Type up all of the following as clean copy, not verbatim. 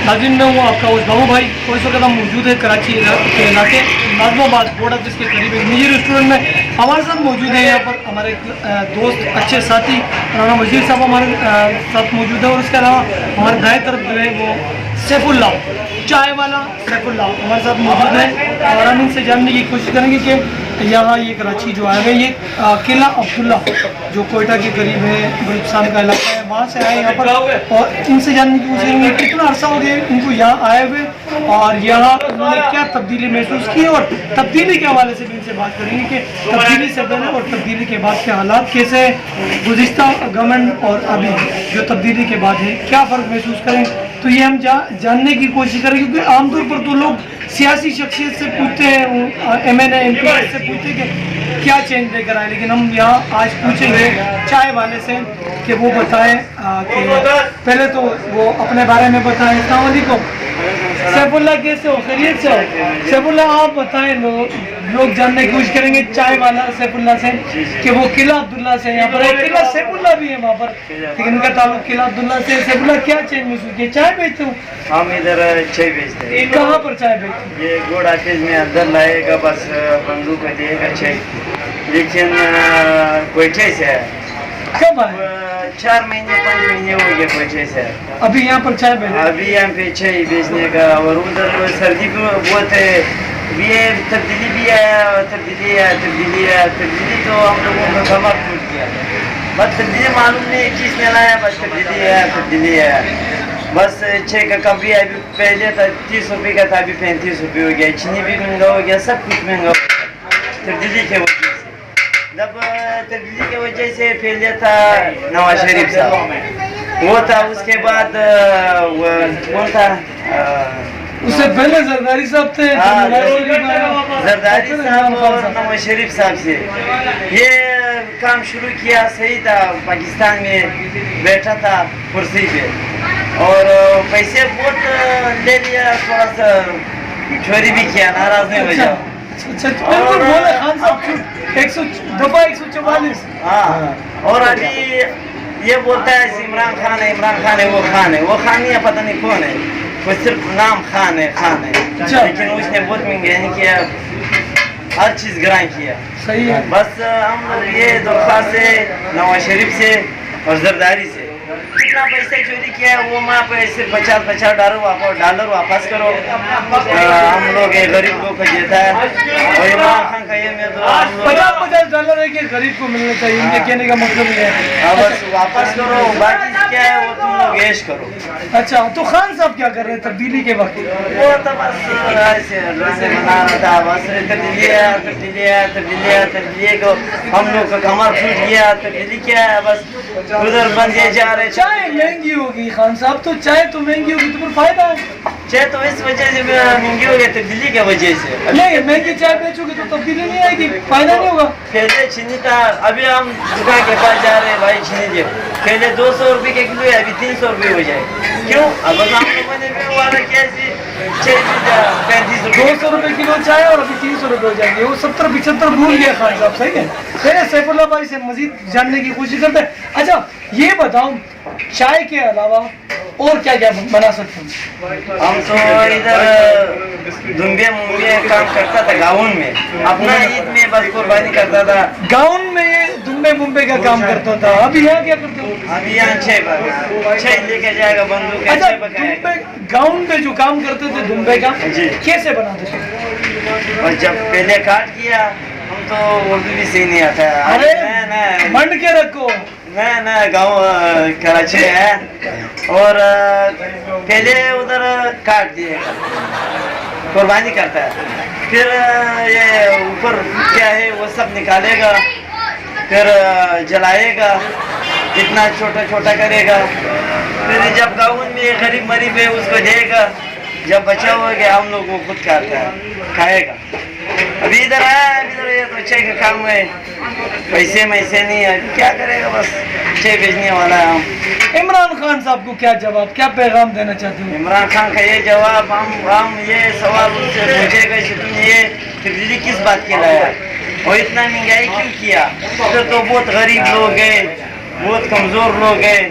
नाज़रीन मैं हूँ आपका उस बाबू भाई और इस वक्त हम मौजूद है कराची के इलाके नाज़माबाद बोर्ड ऑफिस के करीब एक निजी रेस्टोरेंट में। हमारे साथ मौजूद है यहाँ पर हमारे दोस्त अच्छे साथी राना वजीर साहब हमारे साथ मौजूद है और उसके अलावा हमारे दाएं तरफ जो है वो सैफुल्ला चाय वाला सैफुल्ला हमारे साथ मौजूद है और हम इनसे जानने की कोशिश करेंगे कि यहाँ ये कराची जो आए हुए ये किला अब्दुल्ला जो कोयटा के करीब है बलूचिस्तान का इलाका है वहाँ से आए यहाँ पर और इनसे जानने की कोशिश करेंगे कितना अर्सा हो गया इनको यहाँ आए हुए और यहाँ उन्होंने क्या तब्दीली महसूस की और तब्दीली के हवाले से भी इनसे बात करेंगे कि तब्दीली से पहले और तब्दीली के बाद के हालात कैसे गुज़िश्ता गवर्नमेंट और अभी जो तब्दीली के बाद है क्या फ़र्क महसूस करें। तो ये हम जानने की कोशिश करें क्योंकि आमतौर पर तो लोग सियासी शख्सियत से पूछते हैं MNA MP से पूछते हैं कि क्या चेंज लेकर आए, लेकिन हम यहाँ आज पूछेंगे चाय वाले से कि वो बताएं कि पहले तो वो अपने बारे में बताएं। अस्सलाम वालेकुम सैफुल्ला, कैसे हो? खैरियत से हो? सैफुल्ला आप बताएं, लोग जानने की कोशिश करेंगे चाय वाला सैफुल्ला से कि वो किला अब्दुल्ला से यहाँ पर एक किला सैफुल्ला भी है वहाँ पर, लेकिन इनका ताल्लुक किला अब्दुल्ला से। सैफुल्ला क्या चेंज महसूस किया? चाय बेचते हो? हम इधर चाय बेचते हैं। कहाँ पर चाय बेचते हो? ये गोड़ ऑफिस में अंदर लाएगा बस बंदूक देगा चाय, लेकिन कोयटे से है। कब आए? 4 महीने 5 महीने हो गए कोयटे से। अभी यहाँ पर चाय बेच? अभी यहाँ पे चाय बेचने का और उधर सर्दी को बहुत है। ये तब्दीली भी आया, तब्दीली तो हम लोगों का कमर टूट गया। बस तब्दीली मालूम नहीं किस ने लाया, बस तब्दीली है। बस चाय का कप भी अभी पहले था 30 रुपये का था, अभी 35 रुपये हो गया। चीनी भी महंगा हो गया, सब कुछ महंगा हो गया तब्दीली के वजह से। जब तब्दीली की वजह से पहले था नवाज शरीफ साहब, वो था। उसके बाद कौन था? उससे पहले जरदारी साहब थे। जरदारी साहब और नवाज शरीफ साहब से ये काम शुरू किया। सही था, पाकिस्तान में बैठा था कुर्सी पे और पैसे बहुत ले लिया, थोड़ा सा चोरी भी किया, नाराज नहीं हो जाओ। बिल्कुल बोले खान साहब 144। हाँ, और अभी ये बोलता है इमरान खान है, वो खान नहीं है, पता नहीं कौन है, वो सिर्फ नाम खान है। लेकिन उसने बहुत महंगाई किया, हर चीज गिरान किया। सही है। बस हम लोग ये दरख्वास्त है नवाज शरीफ से और जरदारी से, कितना पैसा चोरी किया है वो माँ पे सिर्फ 50 डॉलर वापस करो। हम लोग गरीब लोग को देता है और इमरान खान का ये में तो 50 डॉलर है कि गरीब को मिलना चाहिए, इनके कहने का मतलब ये है। बस वापस करो, बाकी क्या है वो तुम लोग ऐश करो। अच्छा, तो खान साहब क्या कर रहे हैं तब्दीली के वक्त? वो तो बस ऐसे बना रहा था, बस तब्दीली को हम लोग का कमर फूट गया। तब्दीली क्या है, बस उधर बंदे जा रहे। चाय महंगी होगी खान साहब, तो चाय तो महंगी होगी तो फिर फायदा है? चाय तो इस वजह से महंगी हो गई, तब्दीली की वजह से। नहीं, महंगी चाय बेचोगे तो तब्दीली नहीं आएगी, फायदा नहीं होगा। पहले चीनी था, अभी हम दुकान के पास जा रहे हैं, भाई चीनी दे। पहले 200 रुपये के किलो है, अभी 300 रुपये हो जाए। क्यों? अब हम लोगों ने भी वाला कैसे 200 रुपये किलो चाय और अभी 300 रुपये हो जाएंगे। वो 70-75 भूल गया खान साहब। सही है। पहले सैफुल्ला भाई से मजीद जानने की कोशिश करते हैं। अच्छा, ये बताओ चाय के अलावा और क्या क्या बना सकते हैं? हम तो इधर दुम्बे काम करता था गाउन में, अपना ईद में बस कुर्बानी करता था। गाउन में ये दुम्बे का काम करता था। अभी यहाँ क्या करते हो? अभी यहाँ 6 लेके जाएगा बंदूक। अच्छा, गाउन में जो काम करते थे दुम्बे का कैसे बनाते थे? और जब पहले काट किया, हम तो उर्दू भी सही नहीं आता। अरे मंड के रखो ना गाँव कराची है और पहले उधर काट दिए, कुर्बानी करता है, फिर ये ऊपर क्या है वो सब निकालेगा, फिर जलाएगा, इतना छोटा करेगा, फिर जब गाँव में गरीब मरीब है उसको देगा, जब बचा हो गया हम लोग वो खुद खाता है, खाएगा। अभी इधर आया, इधर ये तो चाय का काम है, पैसे नहीं है, क्या करेगा, बस चाय बेचने वाला है हम। इमरान खान साहब को क्या जवाब, क्या पैगाम देना चाहते हो? इमरान खान का ये जवाब, हम ये सवाल उनसे पूछेगा कि तुम ये तब्दीली किस बात के लाया और इतना महंगाई क्यों किया? तो बहुत गरीब लोग हैं, बहुत कमजोर लोग हैं,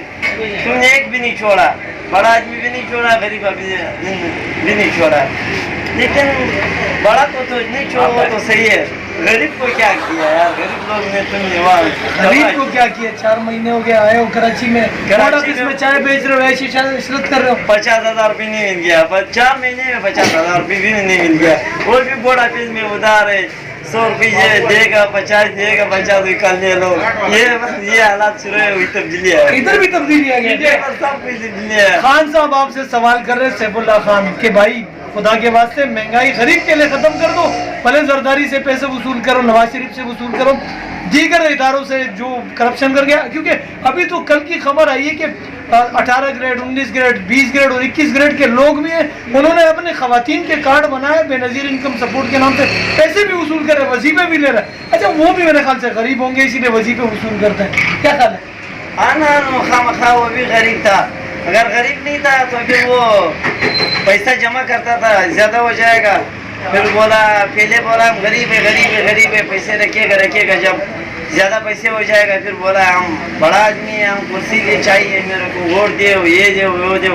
तुमने एक भी नहीं छोड़ा। बड़ा आदमी भी नहीं छोड़ा, गरीब आदमी भी नहीं छोड़ा, लेकिन बड़ा को तो नहीं छोड़ा, वो तो सही है। गरीब को क्या किया यार, गरीब लोग ने तुमने वहाँ गरीब को क्या किया? 4 महीने हो गए आए हो कराची में, में चाय बेच रहे हो, ऐसी इशरत कर रहे हो। 50,000 रुपये नहीं मिल गया, 4 महीने में 50,000 रुपये भी नहीं मिल गया। वो भी बोर्ड ऑफिस में उधार है, 100 रुपये देगा, 50 देगा, 50 निकाल ले लो। ये हालात शुरू है, हुई तब्दीली है, इधर भी तब्दीली आ गई। सब कुछ तब्दीली है। खान साहब आपसे सवाल कर रहे सैफुल्लाह खान के भाई खुदा के वास्ते महंगाई गरीब के लिए खत्म कर दो, भले जरदारी से पैसे वसूल करो, नवाज शरीफ से वसूल करो, दीगर इदारों से जो करप्शन कर गया। क्योंकि अभी तो कल की खबर आई है कि 18 ग्रेड, 19 ग्रेड, 20 ग्रेड और 21 ग्रेड के लोग भी हैं, उन्होंने अपने खवातीन के कार्ड बनाए, बेनजीर इनकम सपोर्ट के नाम से पैसे भी वसूल कर रहे, वजीफे भी ले रहे हैं। अच्छा, वो भी मेरे ख्याल से गरीब होंगे, इसीलिए वजीफे वसूल करते हैं, क्या ख्याल है? खामखा वो भी गरीब था, अगर गरीब नहीं था तो फिर वो पैसा जमा करता था, ज्यादा हो जाएगा, फिर बोला, पहले बोला हम गरीब है, गरीब है, गरीब है, पैसे रखिएगा, जब ज्यादा पैसे हो जाएगा फिर बोला हम बड़ा आदमी है, हम कुर्सी ले चाहिए, मेरे को वोट दे, ये दे, वो दे,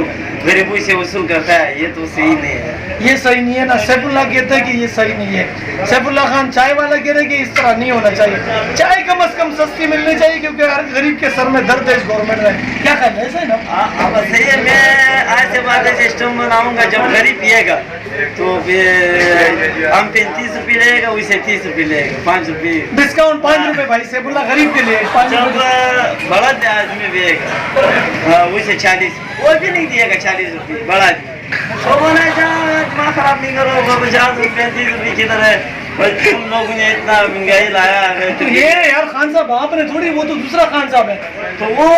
गरीबों से वसूल करता है। ये तो सही नहीं है, ये सही नहीं है ना। सैफुल्लाह कहता है कि ये सही नहीं है, सैफुल्लाह खान चाय वाला कह रहे हैं कि इस तरह नहीं होना चाहिए, चाय कम से कम सस्ती मिलनी चाहिए, क्योंकि हर गरीब के सर में दर्द है इस गवर्नमेंट में। क्या कहना है, ऐसा है ना? हाँ सही है। मैं आज से बाद सिस्टम बनाऊंगा, जब गरीब पिएगा तो फिर हम 35 रुपये लेगा, उसे 30 रुपये लेगा, 5 रुपये डिस्काउंट, 5 रुपये भाई सैफुल्लाह गरीब के लिए 5 जब रुपये। बड़ा आदमी पिएगा उसे 40, वो भी नहीं दिएगा 40 रुपये बड़ा आदमी। वो बोला दिमाग खराब नहीं करो, 50 रुपये 35 रुपये किधर है, तुम लोगों ने इतना महंगाई लाया है। तो ये यार खान साहब आपने थोड़ी, वो तो दूसरा खान साहब है। तो वो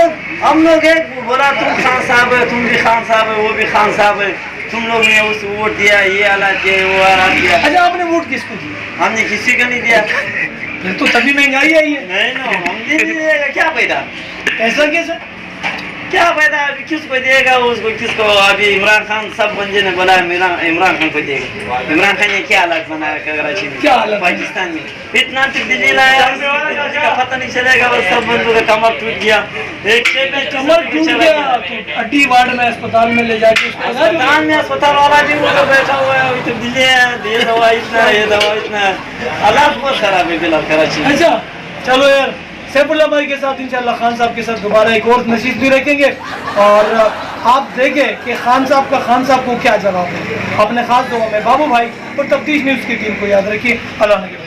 हम लोग एक बोला तुम खान साहब है, तुम भी खान साहब है, वो भी खान साहब है, तुम लोग ने उस वोट दिया, ये हालात दिया, वो हालात दिया। अच्छा, आपने वोट किसको दिया? हमने किसी को नहीं दिया। फिर तो तभी महंगाई आई है। नहीं ना, हम नहीं दिएगा, क्या फायदा, ऐसा कैसे? क्या फायदा, अभी किसको देगा उसको, किसको? अभी इमरान खान सब बंदे ने बोला इमरान खान को देगा। इमरान खान ने क्या हालत बनाया कराची में, क्या हालत? पाकिस्तान में इतना तब्दीली लाया, का पता नहीं चलेगा, बस सब बंदों का कमर टूट गया, एक कमर टूट गया तो अड्डी वार्ड में अस्पताल में ले जाके अस्पताल में, अस्पताल वाला भी ऊपर बैठा हुआ है, तब्दीली है, ये दवा इतना, ये दवा इतना, हालात बहुत खराब है फिलहाल कराची। अच्छा चलो यार, सैफुल्लाह भाई के साथ इंशाल्लाह खान साहब के साथ दोबारा एक और नशीद भी रखेंगे, और आप देखें कि खान साहब को क्या जवाब है। अपने खास दुआ में बाबू भाई और तफ्तीश न्यूज़ की टीम को याद रखिए। अल्लाह ने